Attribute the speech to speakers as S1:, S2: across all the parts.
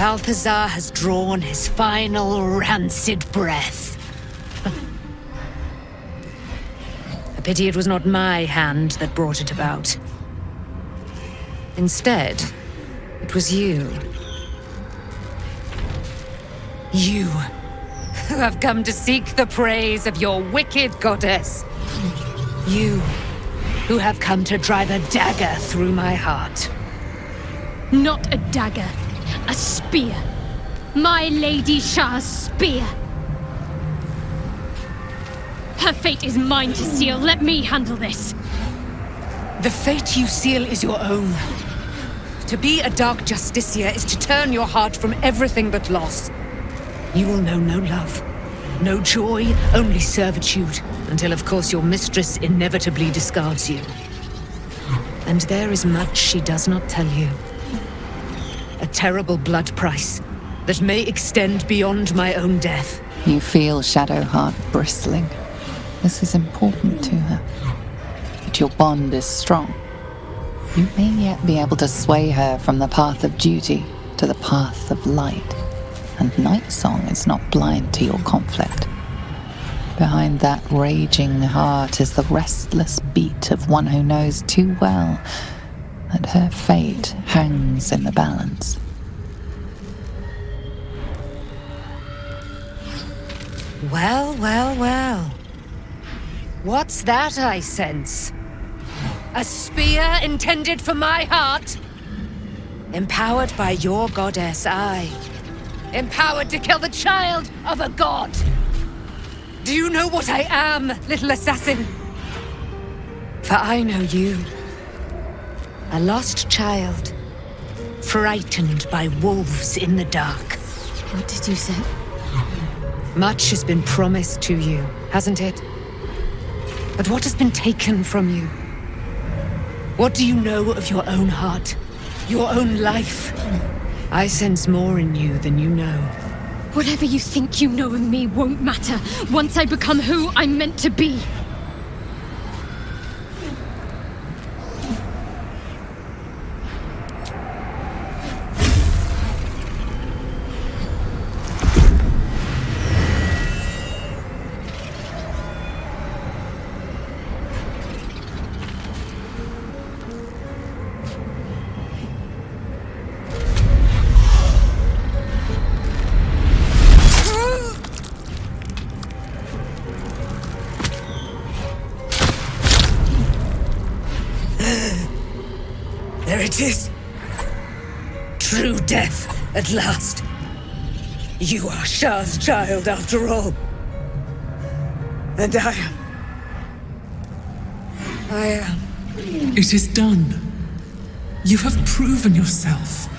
S1: Balthazar has drawn his final rancid breath. A pity it was not my hand that brought it about. Instead, it was you. You, who have come to seek the praise of your wicked goddess. You, who have come to drive a dagger through my heart.
S2: Not a dagger, a spear. My Lady Shah's spear. Her fate is mine to seal. Let me handle this.
S1: The fate you seal is your own. To be a Dark Justiciar is to turn your heart from everything but loss. You will know no love, no joy, only servitude, until of course your mistress inevitably discards you. And there is much she does not tell you. A terrible blood price that may extend beyond my own death.
S3: You feel Shadowheart bristling. This is important to her. But your bond is strong. You may yet be able to sway her from the path of duty to the path of light. And Nightsong is not blind to your conflict. Behind that raging heart is the restless beat of one who knows too well that her fate hangs in the balance.
S1: Well, well, well. What's that I sense? A spear intended for my heart? Empowered by your goddess, I. Empowered to kill the child of a god. Do you know what I am, little assassin? For I know you. A lost child, frightened by wolves in the dark.
S2: What did you say?
S1: Much has been promised to you, hasn't it? But what has been taken from you? What do you know of your own heart? Your own life? I sense more in you than you know.
S2: Whatever you think you know of me won't matter once I become who I'm meant to be.
S1: There it is. True death, at last. You are Shah's child, after all. And I am.
S4: It is done. You have proven yourself.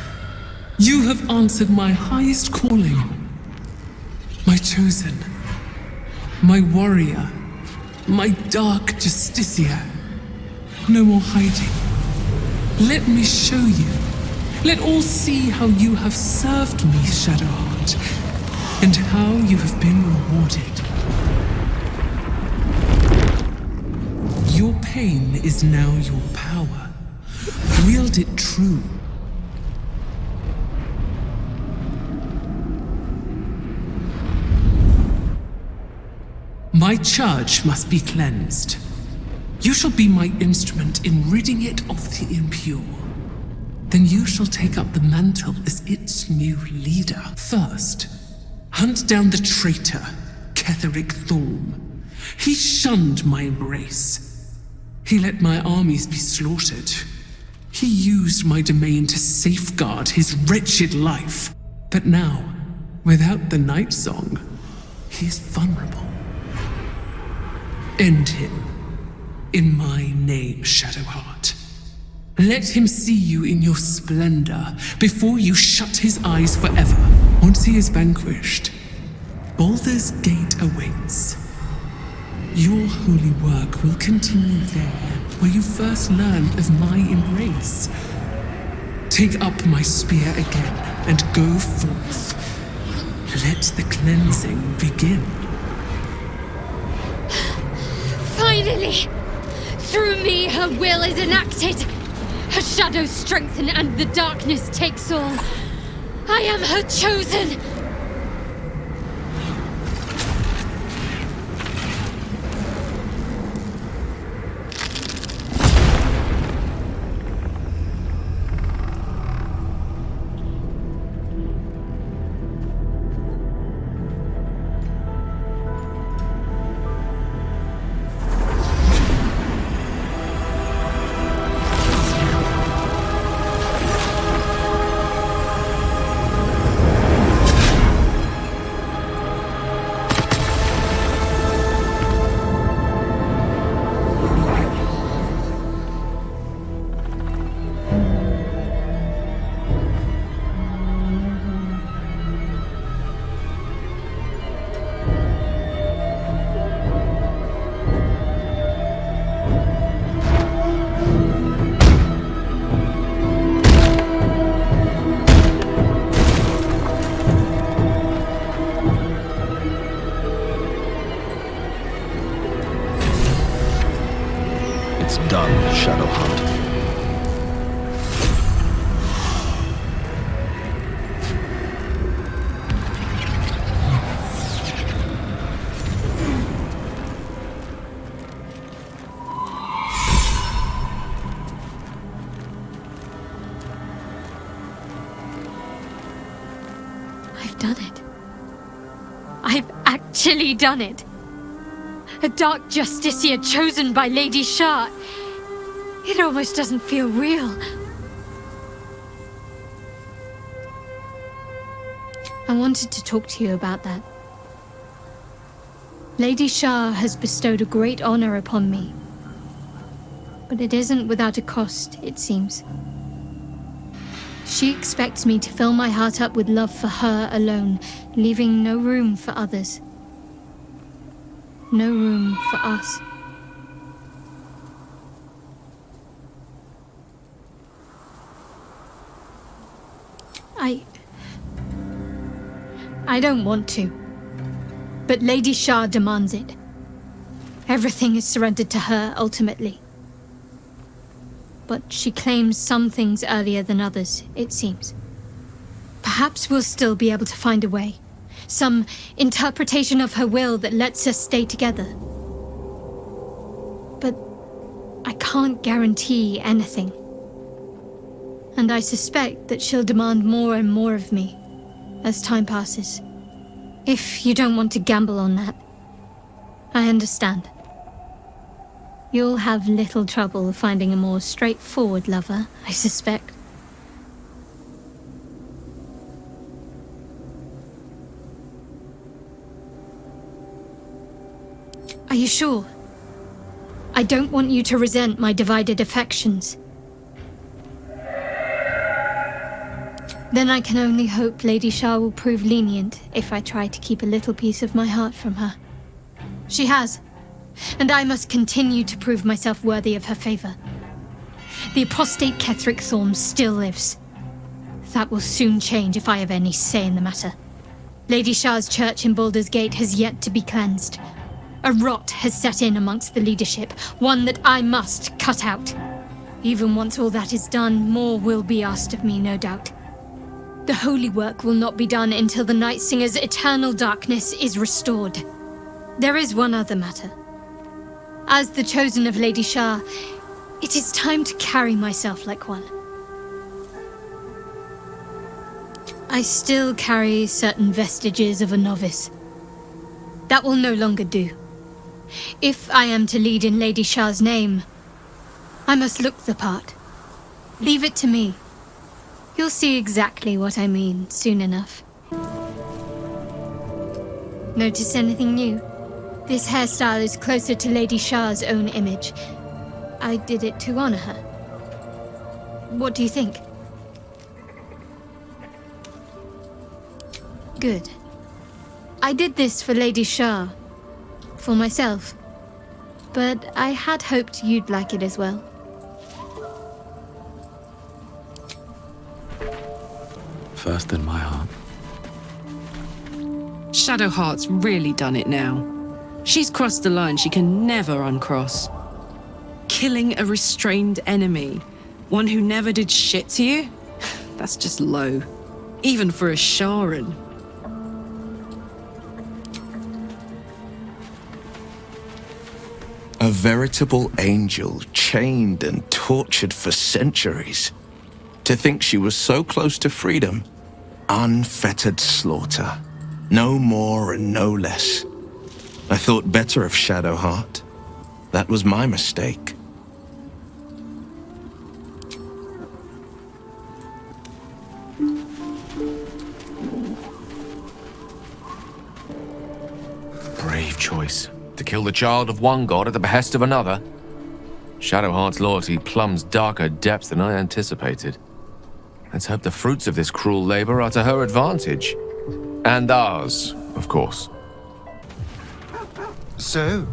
S4: You have answered my highest calling. My chosen. My warrior. My dark justiciar. No more hiding. Let me show you. Let all see how you have served me, Shadowheart, and how you have been rewarded. Your pain is now your power. Wield it true. My charge must be cleansed. You shall be my instrument in ridding it of the impure. Then you shall take up the mantle as its new leader. First, hunt down the traitor, Ketheric Thorm. He shunned my embrace. He let my armies be slaughtered. He used my domain to safeguard his wretched life. But now, without the Nightsong, he is vulnerable. End him. In my name, Shadowheart. Let him see you in your splendor before you shut his eyes forever. Once he is vanquished, Baldur's gate awaits. Your holy work will continue there, where you first learned of my embrace. Take up my spear again and go forth. Let the cleansing begin.
S2: Finally! Through me, her will is enacted. Her shadows strengthen and the darkness takes all. I am her chosen!
S5: Done, Shadowheart.
S2: I've done it. I've actually done it. A dark justiciar chosen by Lady Shah. It almost doesn't feel real. I wanted to talk to you about that. Lady Shah has bestowed a great honor upon me. But it isn't without a cost, it seems. She expects me to fill my heart up with love for her alone, leaving no room for others. No room for us. I don't want to. But Lady Shah demands it. Everything is surrendered to her, ultimately. But she claims some things earlier than others, it seems. Perhaps we'll still be able to find a way. Some interpretation of her will that lets us stay together. But I can't guarantee anything. And I suspect that she'll demand more and more of me as time passes. If you don't want to gamble on that, I understand. You'll have little trouble finding a more straightforward lover, I suspect. Are you sure? I don't want you to resent my divided affections. Then I can only hope Lady Shah will prove lenient if I try to keep a little piece of my heart from her. She has, and I must continue to prove myself worthy of her favor. The apostate Ketheric Thorm still lives. That will soon change if I have any say in the matter. Lady Shah's church in Baldur's Gate has yet to be cleansed. A rot has set in amongst the leadership, one that I must cut out. Even once all that is done, more will be asked of me, no doubt. The holy work will not be done until the Night Singer's eternal darkness is restored. There is one other matter. As the chosen of Lady Shah, it is time to carry myself like one. I still carry certain vestiges of a novice. That will no longer do. If I am to lead in Lady Shah's name, I must look the part. Leave it to me. You'll see exactly what I mean soon enough. Notice anything new? This hairstyle is closer to Lady Shah's own image. I did it to honor her. What do you think? Good. I did this for Lady Shah. For myself. But I had hoped you'd like it as well.
S5: First in my heart.
S6: Shadowheart's really done it now. She's crossed the line she can never uncross. Killing a restrained enemy, one who never did shit to you? That's just low. even for a Sharan.
S7: A veritable angel, chained and tortured for centuries. To think she was so close to freedom. Unfettered slaughter. No more and no less. I thought better of Shadowheart. That was my mistake.
S8: Brave choice. To kill the child of one god at the behest of another. Shadowheart's loyalty plumbs darker depths than I anticipated. Let's hope the fruits of this cruel labor are to her advantage. And ours, of course.
S9: So,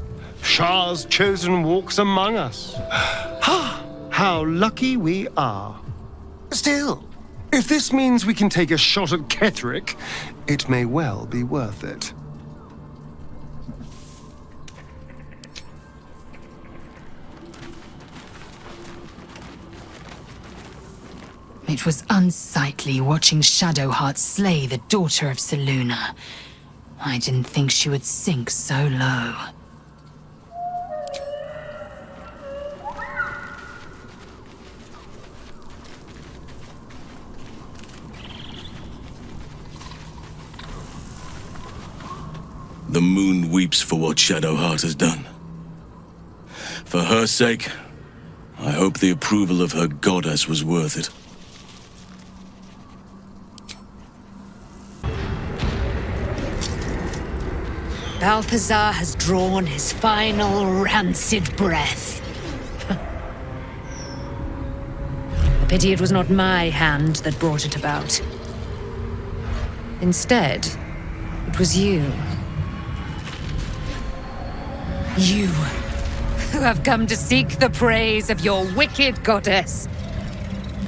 S9: Shah's chosen walks among us. Ha! How lucky we are. Still, if this means we can take a shot at Ketheric, it may well be worth it.
S10: It was unsightly watching Shadowheart slay the daughter of Selûne. I didn't think she would sink so low.
S5: The moon weeps for what Shadowheart has done. For her sake, I hope the approval of her goddess was worth it.
S1: Balthazar has drawn his final rancid breath. A pity it was not my hand that brought it about. Instead, it was you. You, who have come to seek the praise of your wicked goddess.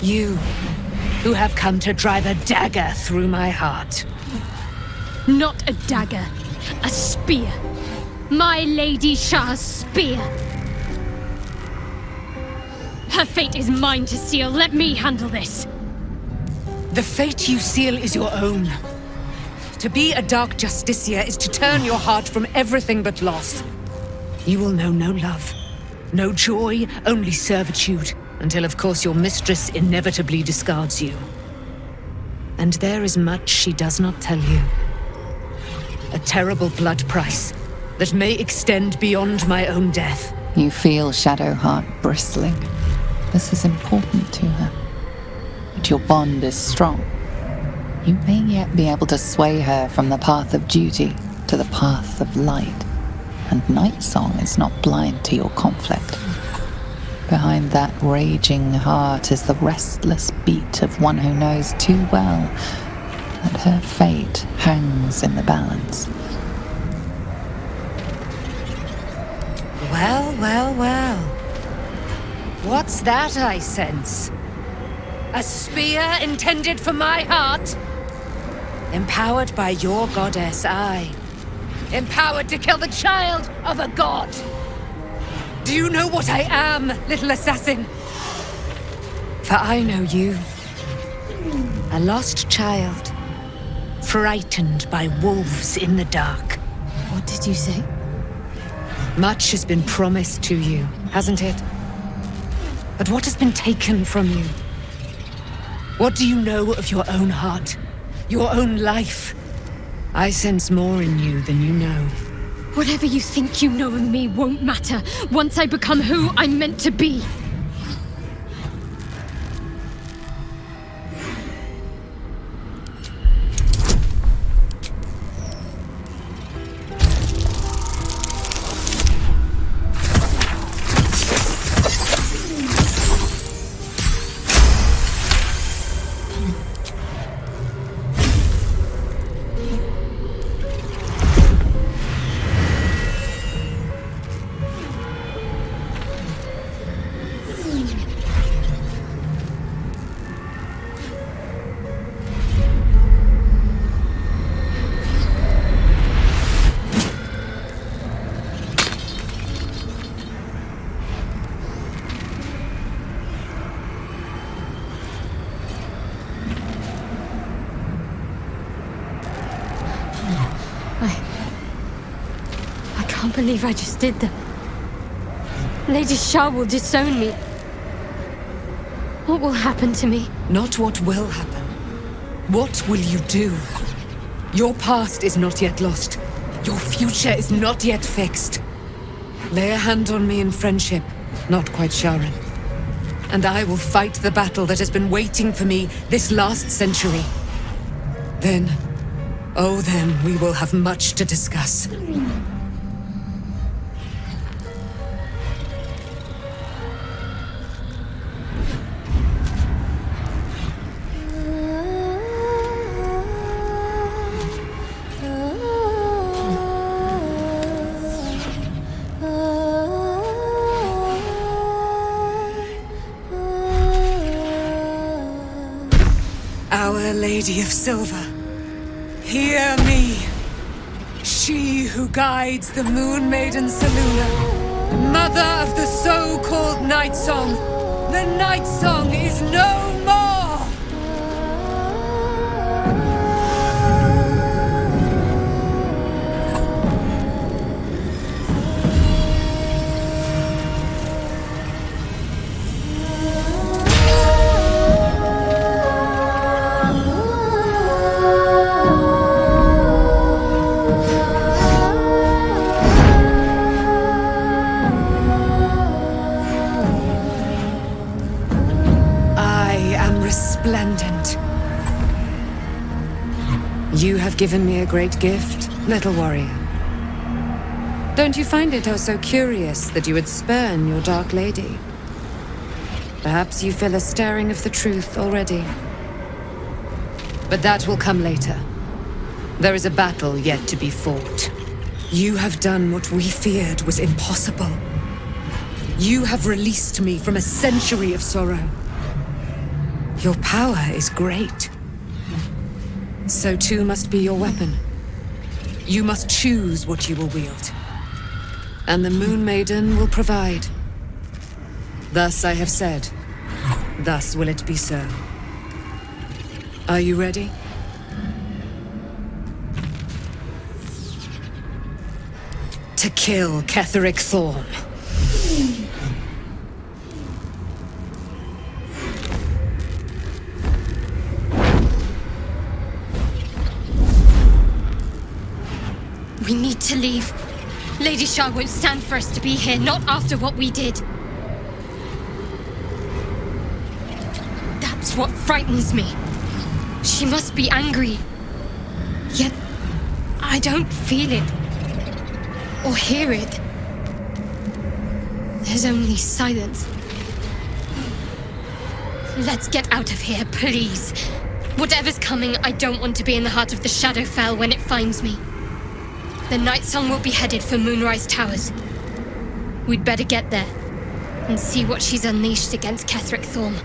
S1: You, who have come to drive a dagger through my heart.
S2: Not a dagger. A spear. My Lady Shah's spear. Her fate is mine to seal. Let me handle this.
S1: The fate you seal is your own. To be a Dark Justicia is to turn your heart from everything but loss. You will know no love, no joy, only servitude, until of course your mistress inevitably discards you. And there is much she does not tell you. A terrible blood price that may extend beyond my own death.
S3: You feel Shadowheart bristling. This is important to her. But your bond is strong. You may yet be able to sway her from the path of duty to the path of light. And Nightsong is not blind to your conflict. Behind that raging heart is the restless beat of one who knows too well that her fate hangs in the balance.
S1: Well, well, well. What's that I sense? A spear intended for my heart? Empowered by your goddess, I. Empowered to kill the child of a god. Do you know what I am, little assassin? For I know you. A lost child. Frightened by wolves in the dark.
S2: What did you say?
S1: Much has been promised to you, hasn't it? But what has been taken from you? What do you know of your own heart? Your own life? I sense more in you than you know.
S2: Whatever you think you know of me won't matter once I become who I'm meant to be. can't believe I just did that. Lady Shah will disown me. What will happen to me?
S1: Not what will happen. What will you do? Your past is not yet lost. Your future is not yet fixed. Lay a hand on me in friendship, not quite Sharon. And I will fight the battle that has been waiting for me this last century. Then, oh then, we will have much to discuss. Our Lady of Silver, hear me. She who guides the Moon Maiden Selûne, mother of the so-called Nightsong. The Nightsong is no more! Resplendent. You have given me a great gift, little warrior. Don't you find it oh so curious that you would spurn your dark lady? Perhaps you feel a stirring of the truth already. But that will come later. There is a battle yet to be fought. You have done what we feared was impossible. You have released me from a century of sorrow. Your power is great. So too must be your weapon. You must choose what you will wield. And the Moon Maiden will provide. Thus I have said. Thus will it be so. Are you ready? To kill Ketheric Thorm.
S2: We need to leave. Lady Shah won't stand for us to be here, not after what we did. That's what frightens me. She must be angry. Yet, I don't feel it. Or hear it. There's only silence. Let's get out of here, please. Whatever's coming, I don't want to be in the heart of the Shadowfell when it finds me. The Nightsong will be headed for Moonrise Towers. We'd better get there and see what she's unleashed against Ketheric Thorm.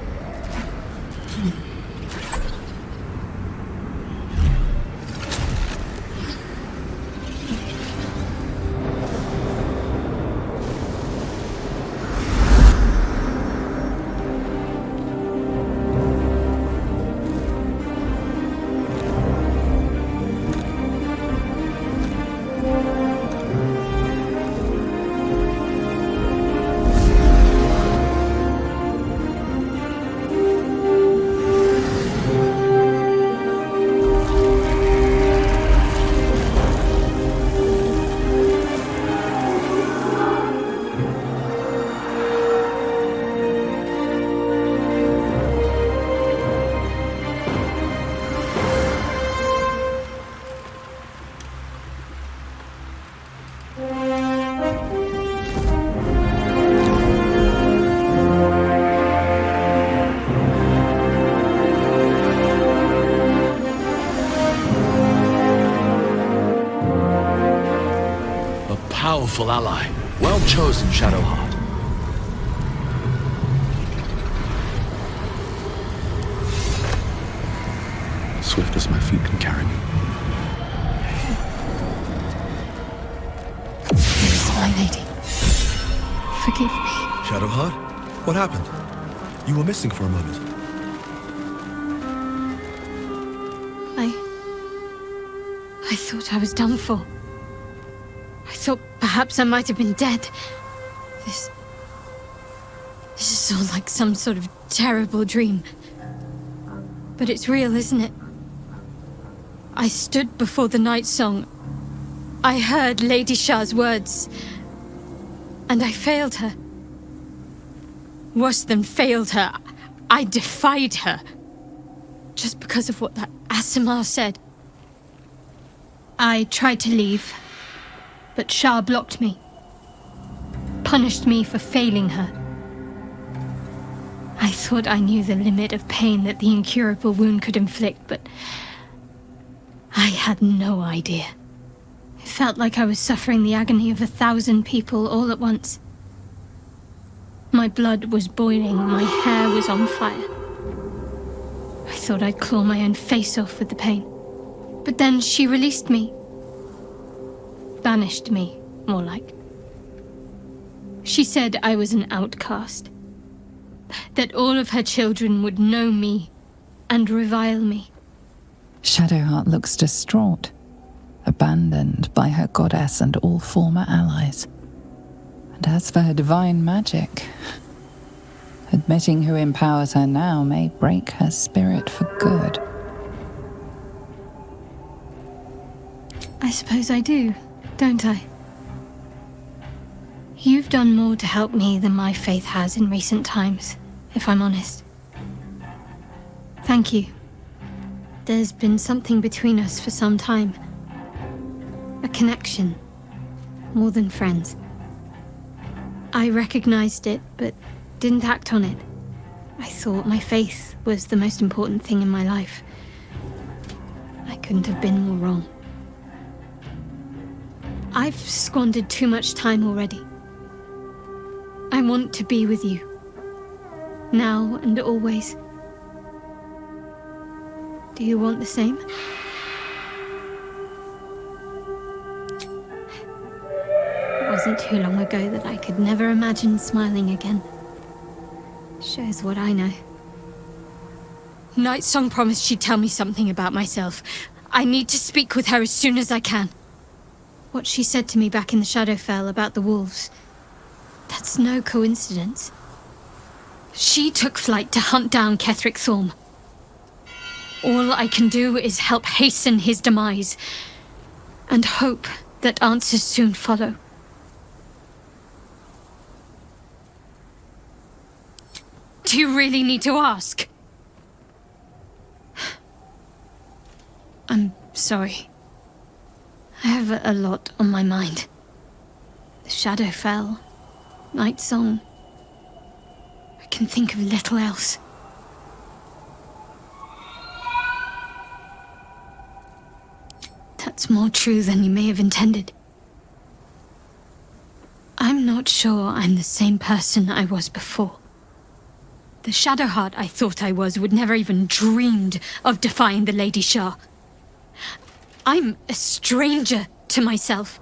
S11: Powerful ally. Well chosen, Shadowheart. Swift as my feet can carry me.
S2: Here is my lady. Forgive me.
S11: Shadowheart? What happened? You were missing for a moment.
S2: I thought I was done for. I thought perhaps Perhaps I might have been dead. This is all like some sort of terrible dream. But it's real, isn't it? I stood before the Nightsong. I heard Lady Shah's words. And I failed her. Worse than failed her, I defied her. Just because of what that Aasimar said. I tried to leave, but Shah blocked me. Punished me for failing her. I thought I knew the limit of pain that the incurable wound could inflict, but I had no idea. It felt like I was suffering the agony of 1,000 people all at once. My blood was boiling, my hair was on fire. I thought I'd claw my own face off with the pain. But then she released me. Banished me, more like. She said I was an outcast. That all of her children would know me and revile me.
S3: Shadowheart looks distraught, abandoned by her goddess and all former allies. And as for her divine magic, admitting who empowers her now may break her spirit for good.
S2: I suppose I do, don't I? You've done more to help me than my faith has in recent times, if I'm honest. Thank you. There's been something between us for some time. A connection. More than friends. I recognized it, but didn't act on it. I thought my faith was the most important thing in my life. I couldn't have been more wrong. I've squandered too much time already. I want to be with you. Now and always. Do you want the same? It wasn't too long ago that I could never imagine smiling again. Shows what I know. Nightsong promised she'd tell me something about myself. I need to speak with her as soon as I can. What she said to me back in the Shadowfell about the wolves. That's no coincidence. She took flight to hunt down Ketheric Thorm. All I can do is help hasten his demise, and hope that answers soon follow. Do you really need to ask? I'm sorry. I have a lot on my mind. The Shadowfell, Nightsong. I can think of little else. That's more true than you may have intended. I'm not sure I'm the same person I was before. The Shadowheart I thought I was would never even dreamed of defying the Lady Shah. I'm a stranger to myself.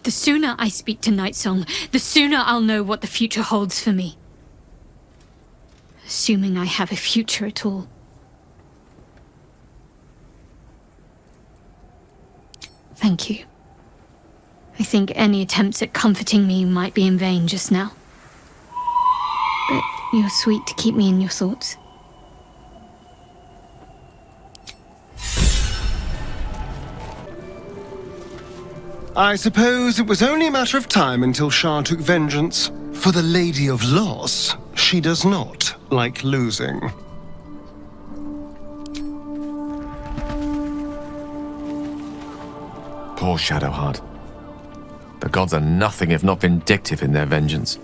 S2: The sooner I speak to Nightsong, the sooner I'll know what the future holds for me. Assuming I have a future at all. Thank you. I think any attempts at comforting me might be in vain just now. But you're sweet to keep me in your thoughts.
S9: I suppose it was only a matter of time until Shah took vengeance. For the Lady of Loss, she does not like losing.
S8: Poor Shadowheart. The gods are nothing if not vindictive in their vengeance.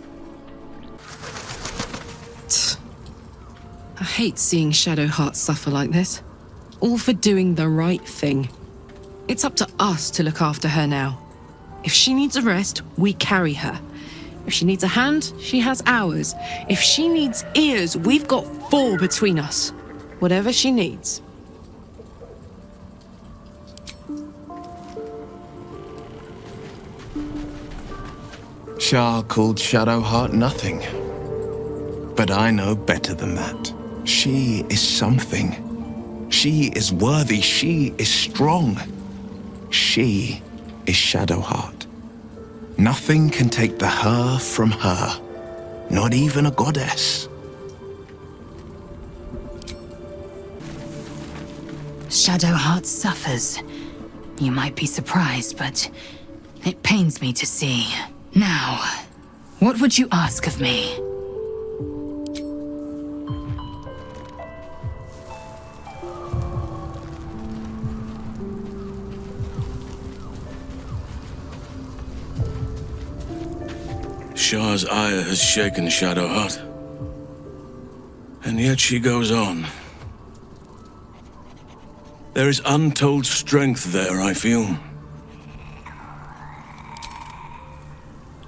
S6: I hate seeing Shadowheart suffer like this. All for doing the right thing. It's up to us to look after her now. If she needs a rest, we carry her. If she needs a hand, she has ours. If she needs ears, we've got 4 between us. Whatever she needs.
S7: Shah called Shadowheart nothing. But I know better than that. She is something. She is worthy. She is strong. She is Shadowheart. Nothing can take the her from her, not even a goddess.
S10: Shadowheart suffers. You might be surprised, but it pains me to see. Now, what would you ask of me?
S5: Shah's ire has shaken Shadowheart. And yet she goes on. There is untold strength there, I feel.